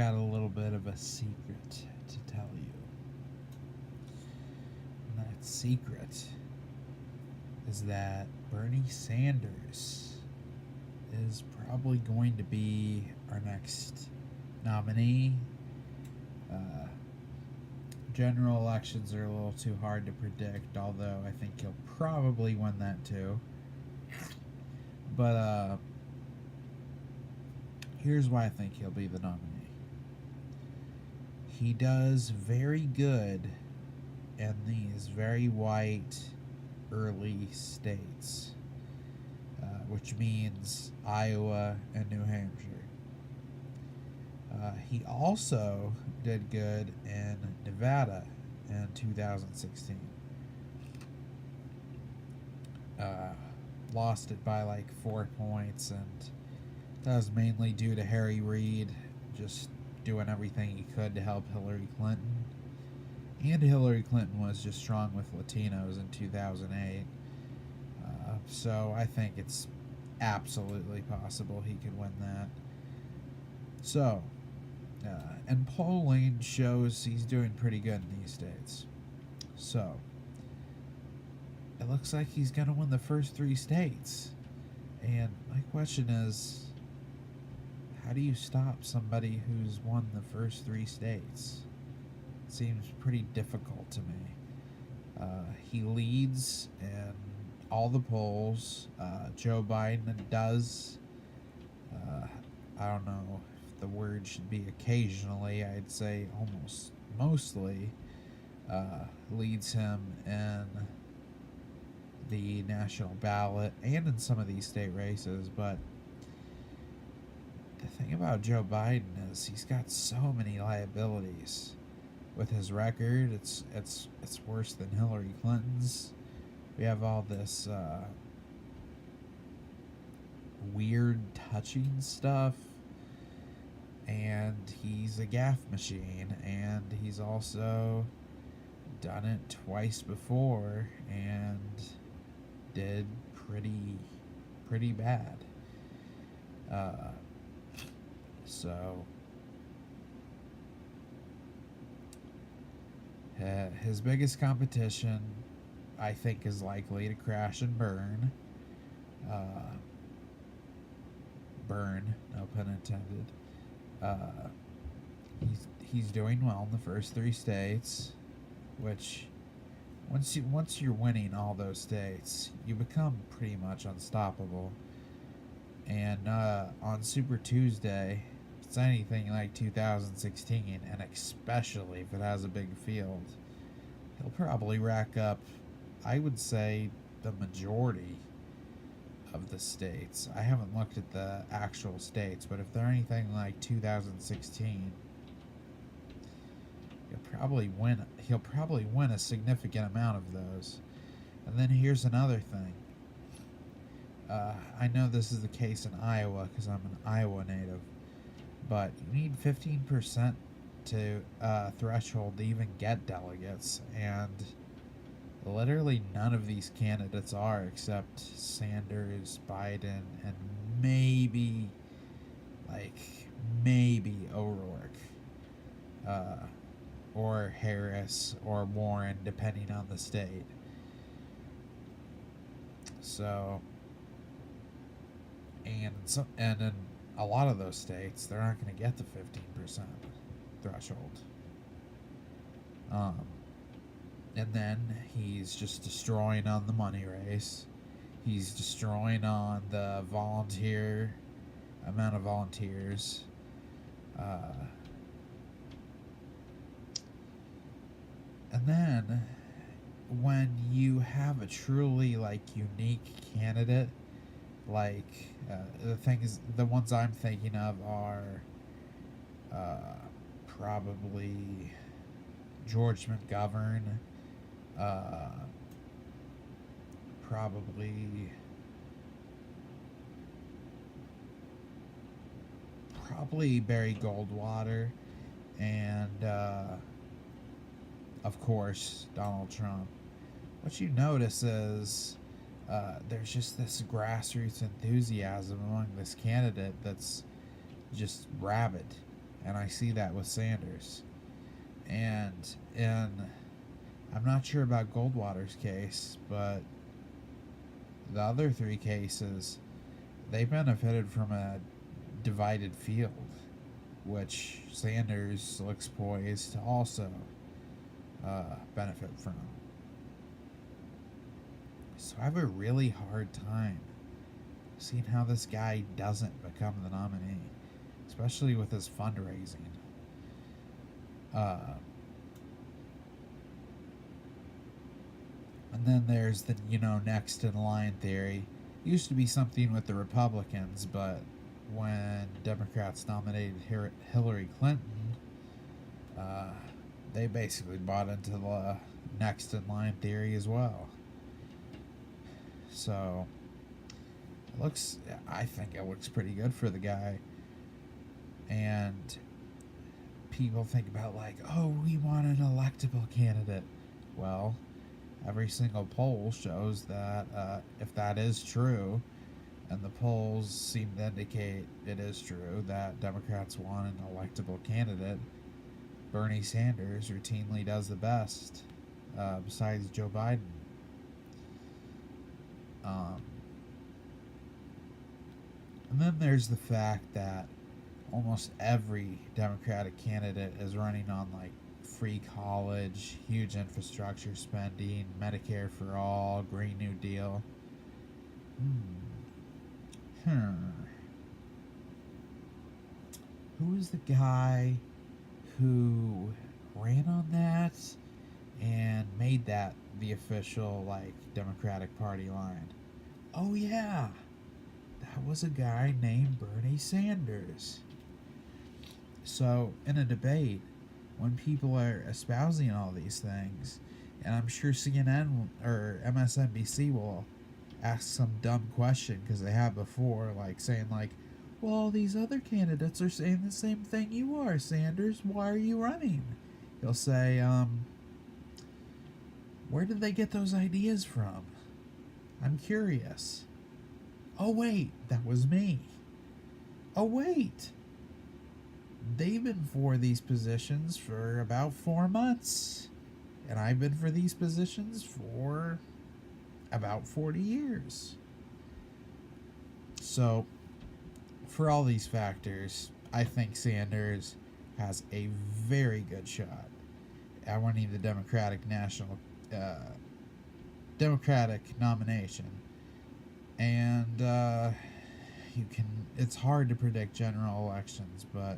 got a little bit of a secret to tell you. And that secret is that Bernie Sanders is probably going to be our next nominee. Uh, General elections are a little too hard to predict, although I think he'll probably win that too. But here's why I think he'll be the nominee. He does very good in these very white early states, which means Iowa and New Hampshire. He also did good in Nevada in 2016. Lost it by like 4 points, and that was mainly due to Harry Reid just doing everything he could to help Hillary Clinton. And Hillary Clinton was just strong with Latinos in 2008. So I think it's absolutely possible he could win that. So, and polling shows he's doing pretty good in these states. So, it looks like he's going to win the first 3 states. And my question is, how do you stop somebody who's won the first 3 states? It seems pretty difficult to me. He leads in all the polls. Joe Biden does. I don't know if the word should be occasionally. I'd say almost mostly leads him in the national ballot and in some of these state races. But the thing about Joe Biden is he's got so many liabilities with his record. It's worse than Hillary Clinton's. We have all this weird touching stuff, and he's a gaffe machine, and he's also done it twice before and did pretty bad. So his biggest competition, I think, is likely to crash and burn. Burn, no pun intended. He's doing well in the first 3 states, which once you're winning all those states, you become pretty much unstoppable. And on Super Tuesday, if it's anything like 2016, and especially if it has a big field, he'll probably rack up, I would say, the majority of the states. I haven't looked at the actual states, but if they're anything like 2016, he'll probably win a significant amount of those. And then here's another thing. I know this is the case in Iowa because I'm an Iowa native, but you need 15% to threshold to even get delegates, and literally none of these candidates are, except Sanders, Biden, and maybe O'Rourke, or Harris, or Warren, depending on the state. So, and in a lot of those states, they're not going to get the 15% threshold. And then he's just destroying on the money race. He's destroying on the amount of volunteers. And then when you have a truly unique candidate, the ones I'm thinking of are probably George McGovern, probably Barry Goldwater, and of course Donald Trump. What you notice is there's just this grassroots enthusiasm among this candidate that's just rabid. And I see that with Sanders. And in, I'm not sure about Goldwater's case, but the other three cases, they benefited from a divided field, which Sanders looks poised to also benefit from. So I have a really hard time seeing how this guy doesn't become the nominee, especially with his fundraising. And then there's the, next in line theory. Used to be something with the Republicans, but when Democrats nominated Hillary Clinton, uh, they basically bought into the next in line theory as well. So, I think it looks pretty good for the guy. And people think about, like, oh, we want an electable candidate. Well, every single poll shows that if that is true, and the polls seem to indicate it is true, that Democrats want an electable candidate, Bernie Sanders routinely does the best, besides Joe Biden. And then there's the fact that almost every Democratic candidate is running on, like, free college, huge infrastructure spending, Medicare for all, Green New Deal. Who is the guy who ran on that and made that the official, like, Democratic Party line? Oh, yeah. That was a guy named Bernie Sanders. So, in a debate, when people are espousing all these things, and I'm sure CNN or MSNBC will ask some dumb question, because they have before, like saying, like, well, these other candidates are saying the same thing you are, Sanders. Why are you running? He'll say, where did they get those ideas from? I'm curious. Oh, wait, that was me. Oh, wait. They've been for these positions for about 4 months. And I've been for these positions for about 40 years. So, for all these factors, I think Sanders has a very good shot at winning the Democratic nomination. And it's hard to predict general elections, but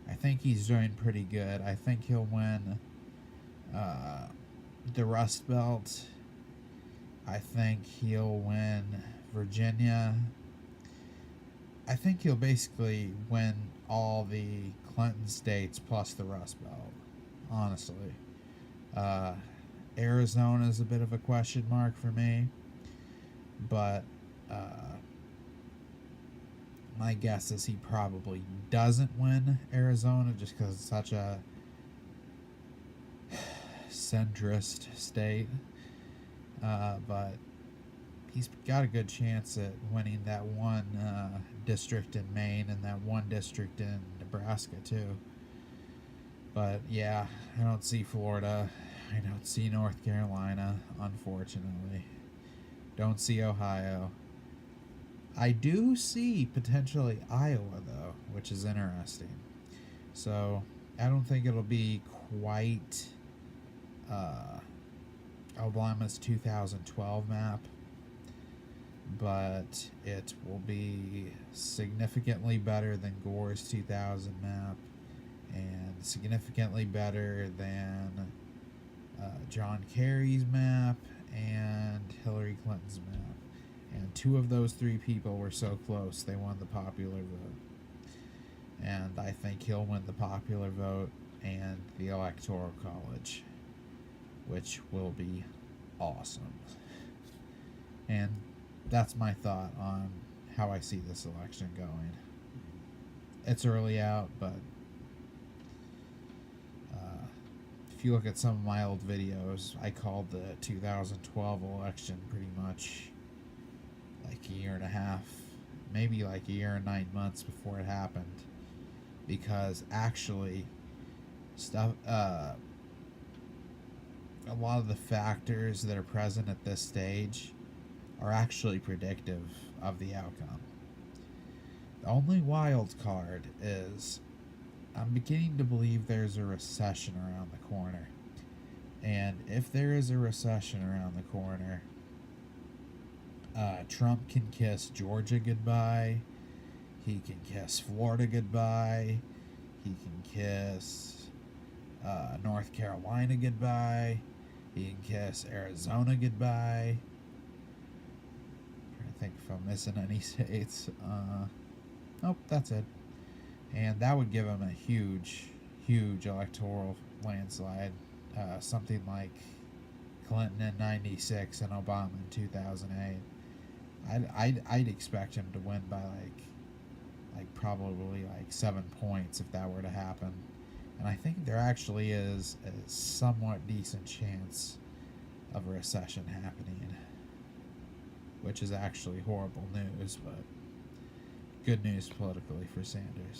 I think he's doing pretty good. I think he'll win the Rust Belt. I think he'll win Virginia. I think he'll basically win all the Clinton states plus the Rust Belt, honestly. Arizona is a bit of a question mark for me, but my guess is he probably doesn't win Arizona just because it's such a centrist state. But he's got a good chance at winning that one district in Maine and that one district in Nebraska, too. But yeah, I don't see Florida. I don't see North Carolina, unfortunately. Don't see Ohio. I do see potentially Iowa, though, which is interesting. So I don't think it'll be quite Obama's 2012 map, but it will be significantly better than Gore's 2000 map and significantly better than John Kerry's map and Hillary Clinton's map. And two of those three people were so close they won the popular vote. And I think he'll win the popular vote and the Electoral College, which will be awesome. And that's my thought on how I see this election going. It's early out, but if you look at some of my old videos, I called the 2012 election pretty much like a year and a half, maybe like a year and 9 months before it happened. because actually stuff a lot of the factors that are present at this stage are actually predictive of the outcome. The only wild card is I'm beginning to believe there's a recession around the corner. And if there is a recession around the corner, Trump can kiss Georgia goodbye. He can kiss Florida goodbye. He can kiss North Carolina goodbye. He can kiss Arizona goodbye. I'm trying to think if I'm missing any states. Nope, that's it. And that would give him a huge, huge electoral landslide. Something like Clinton in '96 and Obama in 2008. I'd expect him to win by like probably like 7 points if that were to happen. And I think there actually is a somewhat decent chance of a recession happening, which is actually horrible news, but good news politically for Sanders.